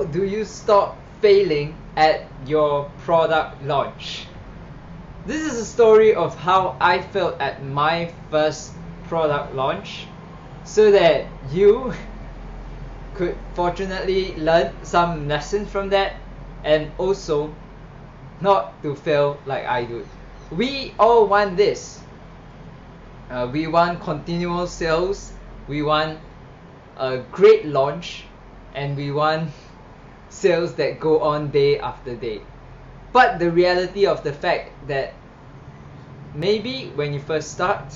Do you stop failing at your product launch? This is a story of how I felt at my first product launch so that you could fortunately learn some lessons from that and also not to fail like I do. We all want this. We want continual sales, we want a great launch, and we want sales that go on day after day. But the reality of the fact that maybe when you first start,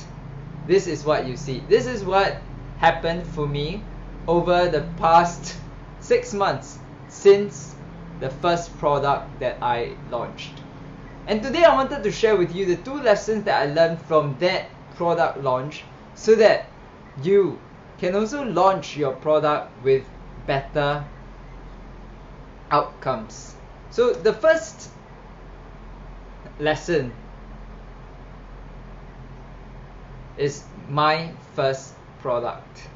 this is what you see. This is what happened for me over the past 6 months since the first product that I launched. And today I wanted to share with you the 2 lessons that I learned from that product launch so that you can also launch your product with better outcomes. So the first lesson is my first product.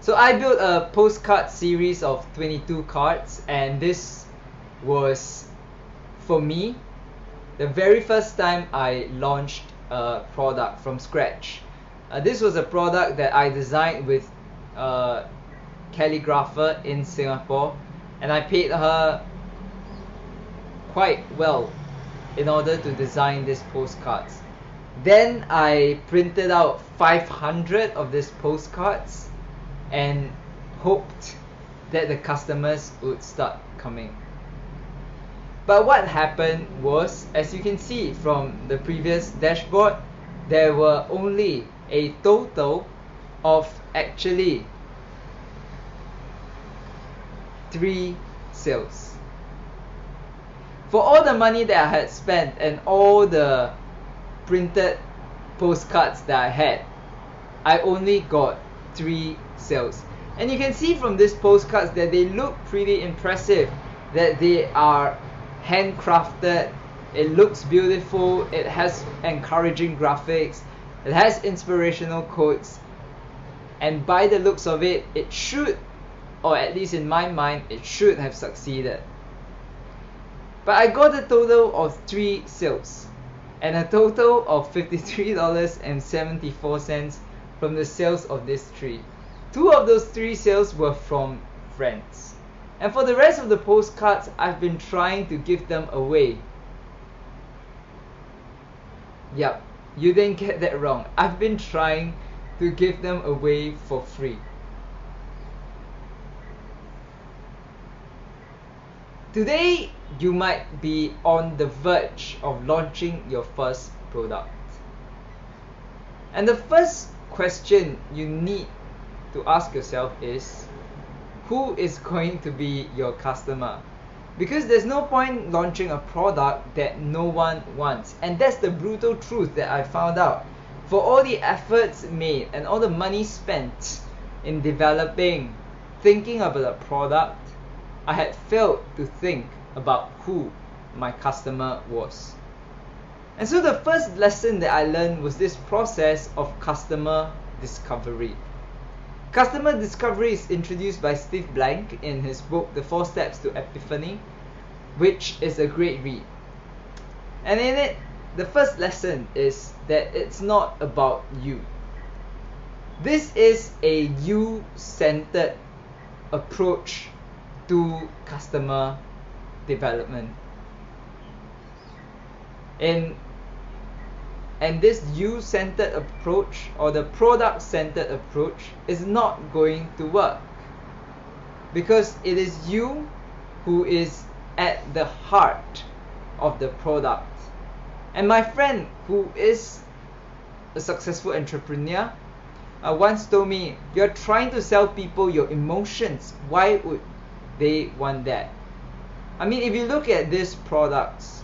So I built a postcard series of 22 cards, and this was, for me, the very first time I launched a product from scratch. This was a product that I designed with a calligrapher in Singapore, and I paid her quite well in order to design these postcards. Then I printed out 500 of these postcards and hoped that the customers would start coming. But what happened was, as you can see from the previous dashboard, there were only a total of actually 3 sales. For all the money that I had spent and all the printed postcards that I had, I only got 3 sales. And you can see from these postcards that they look pretty impressive, that they are handcrafted, it looks beautiful, it has encouraging graphics, it has inspirational quotes, and by the looks of it, it should, or at least in my mind, it should have succeeded. But I got a total of 3 sales and a total of $53.74 from the sales of these 3. 2 of those 3 sales were from friends. And for the rest of the postcards, I've been trying to give them away. Yep, you didn't get that wrong. I've been trying to give them away for free. Today, you might be on the verge of launching your first product. And the first question you need to ask yourself is, who is going to be your customer? Because there's no point launching a product that no one wants. And that's the brutal truth that I found out. For all the efforts made and all the money spent in developing, thinking about a product, I had failed to think about who my customer was. And so the first lesson that I learned was this process of customer discovery. Customer discovery is introduced by Steve Blank in his book, The 4 Steps to Epiphany, which is a great read. And in it, the first lesson is that it's not about you. This is a you-centered approach to customer development. And this you-centered approach, or the product-centered approach, is not going to work, because it is you who is at the heart of the product. And my friend, who is a successful entrepreneur, once told me, you're trying to sell people your emotions. Why would they want that? I mean, if you look at these products,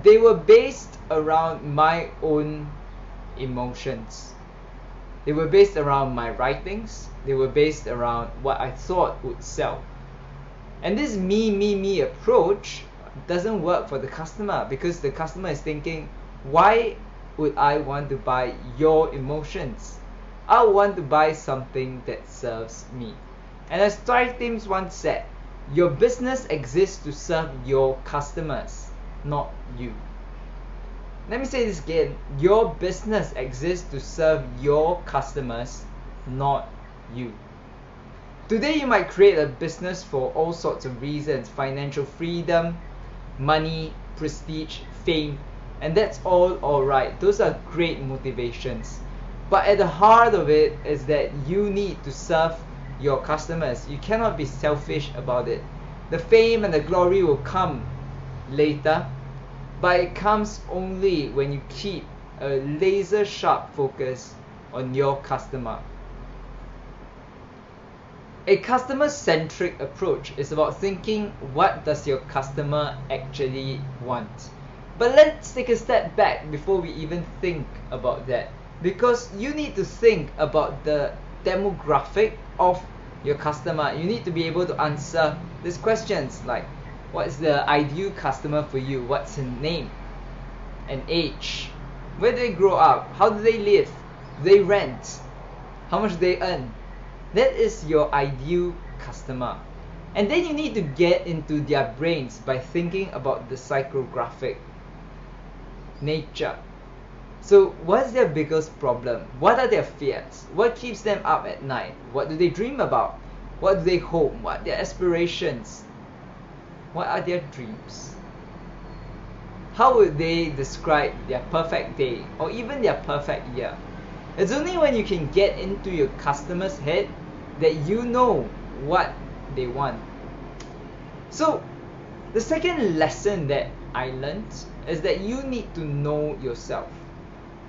they were based around my own emotions. They were based around my writings. They were based around what I thought would sell. And this me approach doesn't work for the customer, because the customer is thinking, why would I want to buy your emotions? I want to buy something that serves me. And as Thrive Teams once said, Your business exists to serve your customers, not you. Let me say this again. Your business exists to serve your customers, not you. Today you might create a business for all sorts of reasons: financial freedom, money, prestige, fame, and that's all alright. Those are great motivations. But at the heart of it is that you need to serve your customers. You cannot be selfish about it. The fame and the glory will come later, but it comes only when you keep a laser sharp focus on your customer. A customer-centric approach is about thinking, what does your customer actually want? But let's take a step back before we even think about that, because you need to think about the demographic of your customer. You need to be able to answer these questions like, what is the ideal customer for you? What's her name and age? Where do they grow up? How do they live? Do they rent? How much do they earn? That is your ideal customer. And then you need to get into their brains by thinking about the psychographic nature. So what's their biggest problem? What are their fears? What keeps them up at night? What do they dream about? What do they hope? What are their aspirations? What are their dreams? How would they describe their perfect day or even their perfect year? It's only when you can get into your customer's head that you know what they want. So the second lesson that I learned is that you need to know yourself.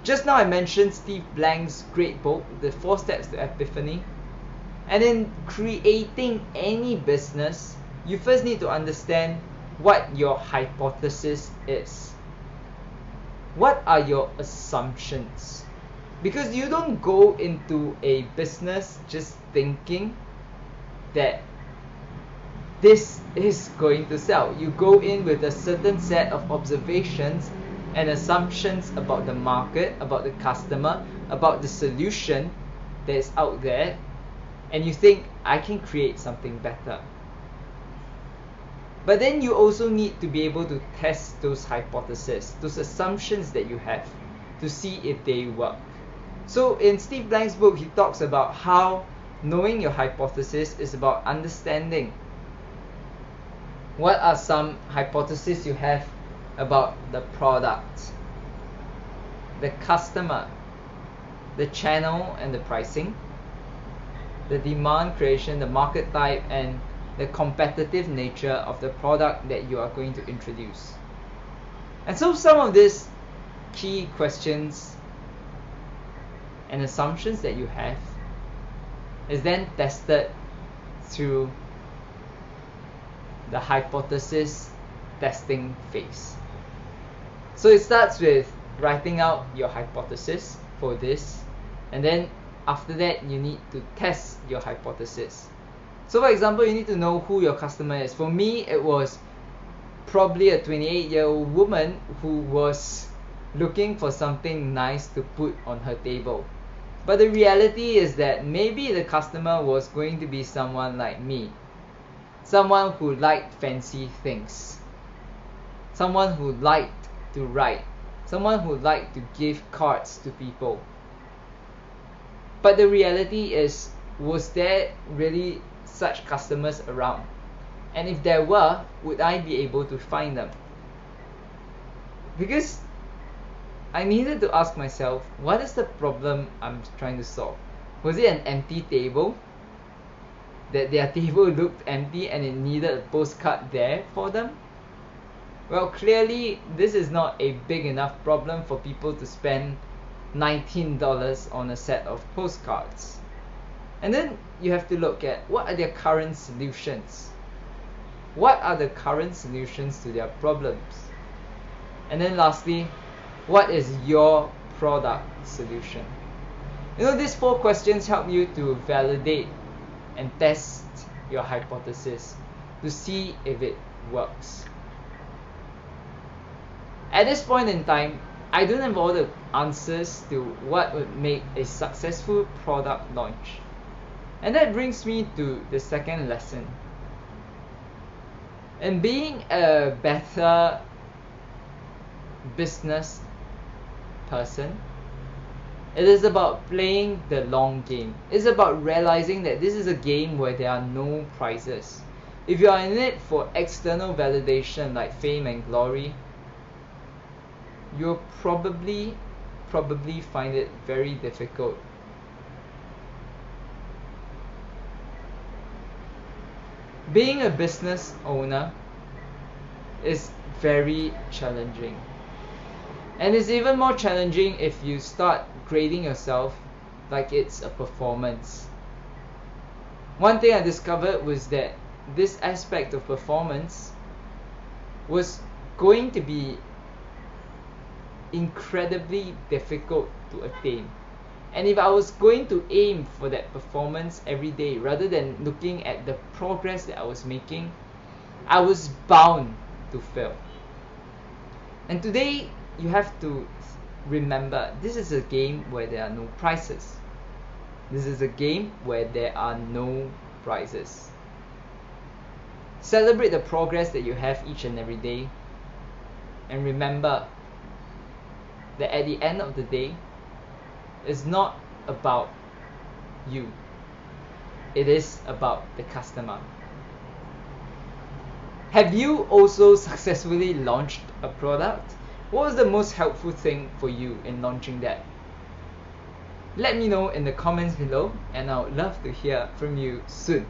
Just now I mentioned Steve Blank's great book, The 4 Steps to Epiphany. And in creating any business, you first need to understand what your hypothesis is. What are your assumptions? Because you don't go into a business just thinking that this is going to sell. You go in with a certain set of observations and assumptions about the market, about the customer, about the solution that is out there, and you think, I can create something better. But then you also need to be able to test those hypotheses, those assumptions that you have, to see if they work. So in Steve Blank's book, he talks about how knowing your hypothesis is about understanding what are some hypotheses you have about the product, the customer, the channel and the pricing, the demand creation, the market type, and the competitive nature of the product that you are going to introduce. And so some of these key questions and assumptions that you have is then tested through the hypothesis testing phase. So it starts with writing out your hypothesis for this, and then after that you need to test your hypothesis. So for example, you need to know who your customer is. For me, it was probably a 28-year-old woman who was looking for something nice to put on her table. But the reality is that maybe the customer was going to be someone like me, someone who liked fancy things, someone who liked to write, someone who liked to give cards to people. But the reality is, was there really such customers around? And if there were, would I be able to find them? Because I needed to ask myself, what is the problem I'm trying to solve? Was it an empty table? That their table looked empty and it needed a postcard there for them? Well, clearly this is not a big enough problem for people to spend $19 on a set of postcards. And then you have to look at, what are their current solutions? What are the current solutions to their problems? And then lastly, what is your product solution? You know, these 4 questions help you to validate and test your hypothesis to see if it works. At this point in time, I don't have all the answers to what would make a successful product launch. And that brings me to the second lesson. And being a better business person, it is about playing the long game. It's about realizing that this is a game where there are no prizes. If you are in it for external validation like fame and glory, you'll probably find it very difficult. Being a business owner is very challenging. And it's even more challenging if you start grading yourself like it's a performance. One thing I discovered was that this aspect of performance was going to be incredibly difficult to attain. And if I was going to aim for that performance every day rather than looking at the progress that I was making, I was bound to fail. And today, you have to remember, this is a game where there are no prizes. This is a game where there are no prizes. Celebrate the progress that you have each and every day. And remember that at the end of the day, it's not about you. It is about the customer. Have you also successfully launched a product? What was the most helpful thing for you in launching that? Let me know in the comments below, and I would love to hear from you soon.